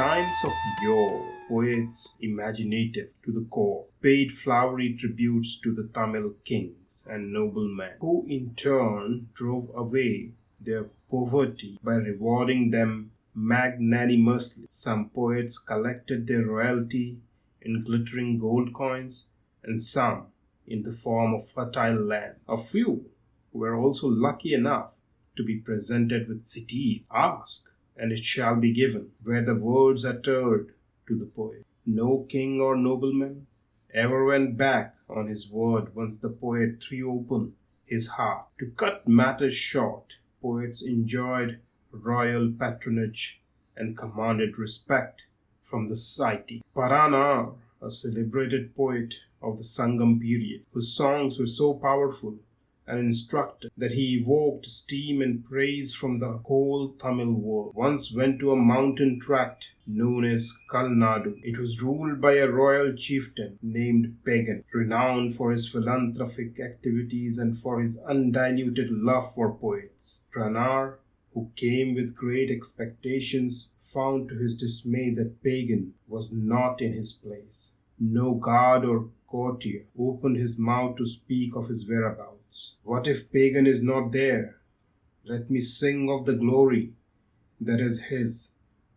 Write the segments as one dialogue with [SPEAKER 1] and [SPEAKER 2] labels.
[SPEAKER 1] times of yore, poets, imaginative to the core, paid flowery tributes to the Tamil kings and noblemen, who in turn drove away their poverty by rewarding them magnanimously. Some poets collected their royalty in glittering gold coins, and some in the form of fertile land. A few were also lucky enough to be presented with cities. Ask, and it shall be given, were the words uttered to the poet. No king or nobleman ever went back on his word once the poet threw open his heart. To cut matters short, poets enjoyed royal patronage and commanded respect from the society. Paranar, a celebrated poet of the Sangam period, whose songs were so powerful and instructive that he evoked esteem and praise from the whole Tamil world, once went to a mountain tract known as Kalnadu. It was ruled by a royal chieftain named Pegan, renowned for his philanthropic activities and for his undiluted love for poets. Paranar, who came with great expectations, found to his dismay that Pegan was not in his place. No guard or courtier opened his mouth to speak of his whereabouts. What if Pegan is not there? Let me sing of the glory that is his.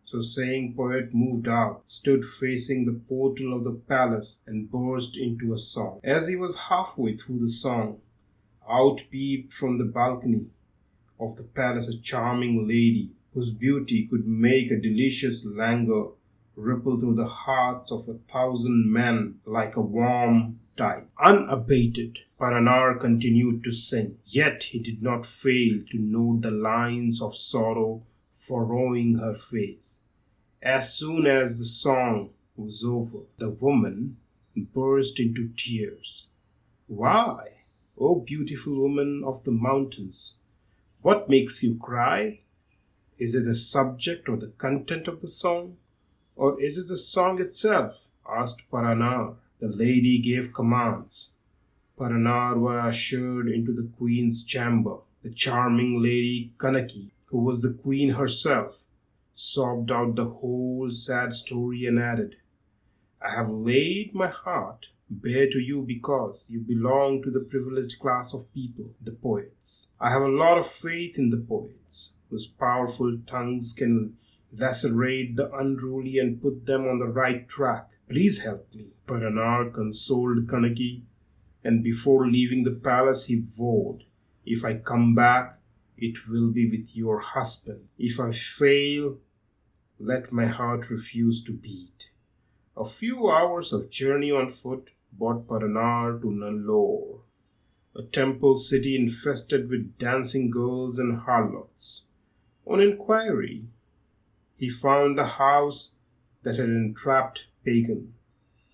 [SPEAKER 1] So saying, poet moved out, stood facing the portal of the palace, and burst into a song. As he was halfway through the song, out peeped from the balcony of the palace a charming lady, whose beauty could make a delicious languor ripple through the hearts of 1,000 men like a warm tide. Unabated, Paranar continued to sing, yet he did not fail to note the lines of sorrow furrowing her face. As soon as the song was over, the woman burst into tears. Why, O beautiful woman of the mountains, what makes you cry? Is it the subject or the content of the song? Or is it the song itself? Asked Paranar. The lady gave commands. Paranar was ushered into the queen's chamber. The charming lady Kanakki, who was the queen herself, sobbed out the whole sad story and added, I have laid my heart bare to you because you belong to the privileged class of people, the poets. I have a lot of faith in the poets, whose powerful tongues can lacerate the unruly and put them on the right track. Please help me. Paranar consoled Kanakki, and before leaving the palace he vowed, if I come back, it will be with your husband. If I fail, let my heart refuse to beat. A few hours of journey on foot brought Paranar to Nellore, a temple city infested with dancing girls and harlots. On inquiry, he found the house that had entrapped Pegan.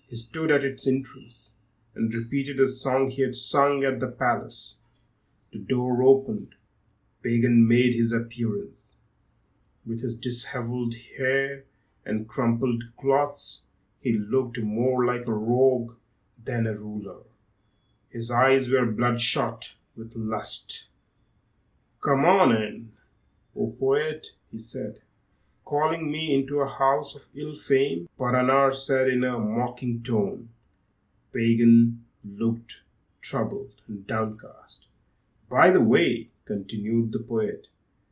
[SPEAKER 1] He stood at its entrance and repeated a song he had sung at the palace. The door opened. Pegan made his appearance. With his disheveled hair and crumpled clothes, he looked more like a rogue than a ruler. His eyes were bloodshot with lust. Come on in, O poet, he said. Calling me into a house of ill fame, Paranar said in a mocking tone. Pegan looked troubled and downcast. By the way, continued the poet,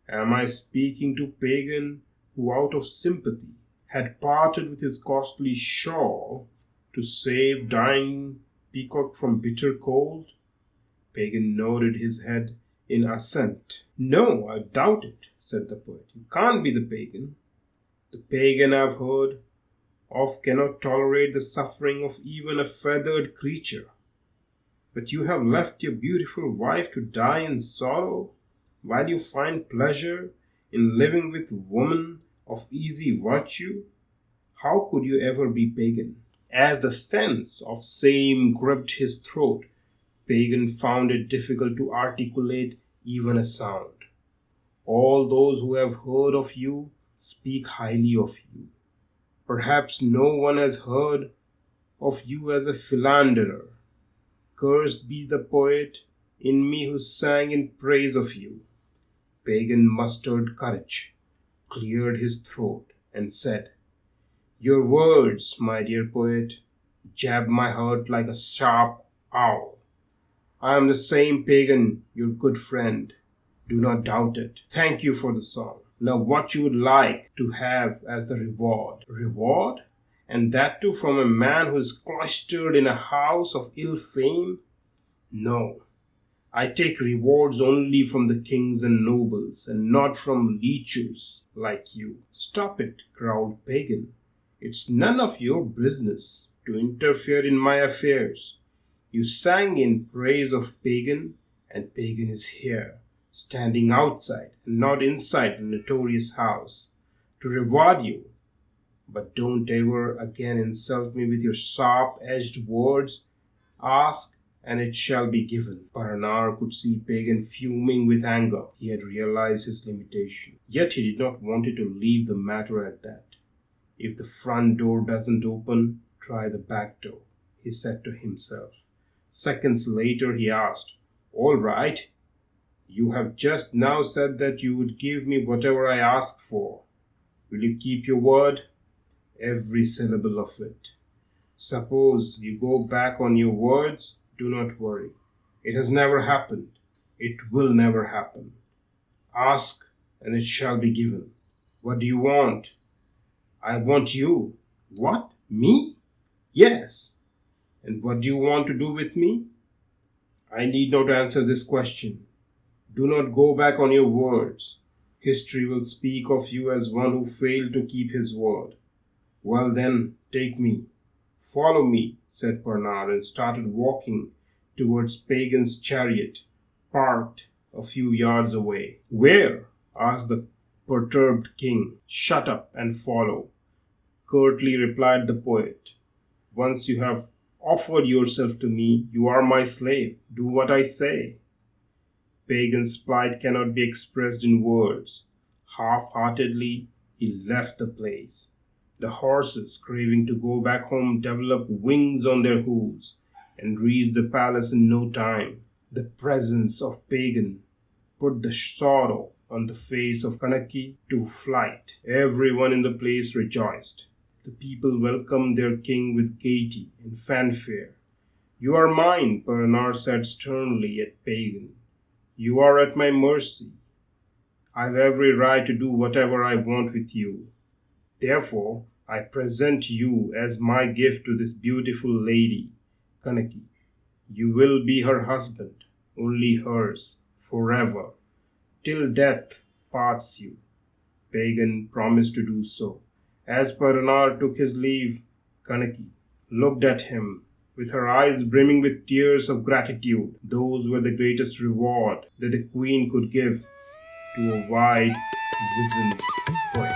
[SPEAKER 1] am I speaking to Pegan, who out of sympathy had parted with his costly shawl to save dying peacock from bitter cold? Pegan nodded his head in assent. No, I doubt it, said the poet. You can't be the Pegan. The Pegan I've heard of cannot tolerate the suffering of even a feathered creature. But you have left your beautiful wife to die in sorrow, while you find pleasure in living with women of easy virtue. How could you ever be Pegan? As the sense of shame gripped his throat, Pegan found it difficult to articulate even a sound. All those who have heard of you speak highly of you. Perhaps no one has heard of you as a philanderer. Cursed be the poet in me who sang in praise of you. Pegan mustered courage, cleared his throat, and said, Your words, my dear poet, jab my heart like a sharp awl. I am the same pagan, your good friend. Do not doubt it. Thank you for the song. Now, what you would like to have as the reward? Reward? And that too from a man who is cloistered in a house of ill fame? No. I take rewards only from the kings and nobles, and not from leechers like you. Stop it, growled Pagan. It's none of your business to interfere in my affairs. You sang in praise of Pagan, and Pagan is here, standing outside and not inside the notorious house, to reward you. But don't ever again insult me with your sharp-edged words. Ask, and it shall be given. Paranar could see Pagan fuming with anger. He had realized his limitation. Yet he did not want to leave the matter at that. If the front door doesn't open, try the back door, he said to himself. Seconds later he asked, All right, you have just now said that you would give me whatever I asked for. Will you keep your word? Every syllable of it. Suppose you go back on your words, do not worry. It has never happened. It will never happen. Ask, and it shall be given. What do you want? I want you. What? Me? Yes. And what do you want to do with me? I need not answer this question. Do not go back on your words. History will speak of you as one who failed to keep his word. Well then, take me. Follow me, said Paranar, and started walking towards Pagan's chariot, parked a few yards away. Where? Asked the perturbed king. Shut up and follow, curtly replied the poet. Once you have offered yourself to me, you are my slave. Do what I say. Pagan's plight cannot be expressed in words. Half-heartedly, he left the place. The horses, craving to go back home, developed wings on their hooves and reached the palace in no time. The presence of Pagan put the sorrow on the face of Kanakki to flight. Everyone in the place rejoiced. The people welcomed their king with gaiety and fanfare. You are mine, Paranar said sternly at Pagan. You are at my mercy. I have every right to do whatever I want with you. Therefore, I present you as my gift to this beautiful lady, Kanakki. You will be her husband, only hers, forever, till death parts you. Pagan promised to do so. As Paranar took his leave, Kanakki looked at him with her eyes brimming with tears of gratitude. Those were the greatest reward that a queen could give to a wide-visioned poet.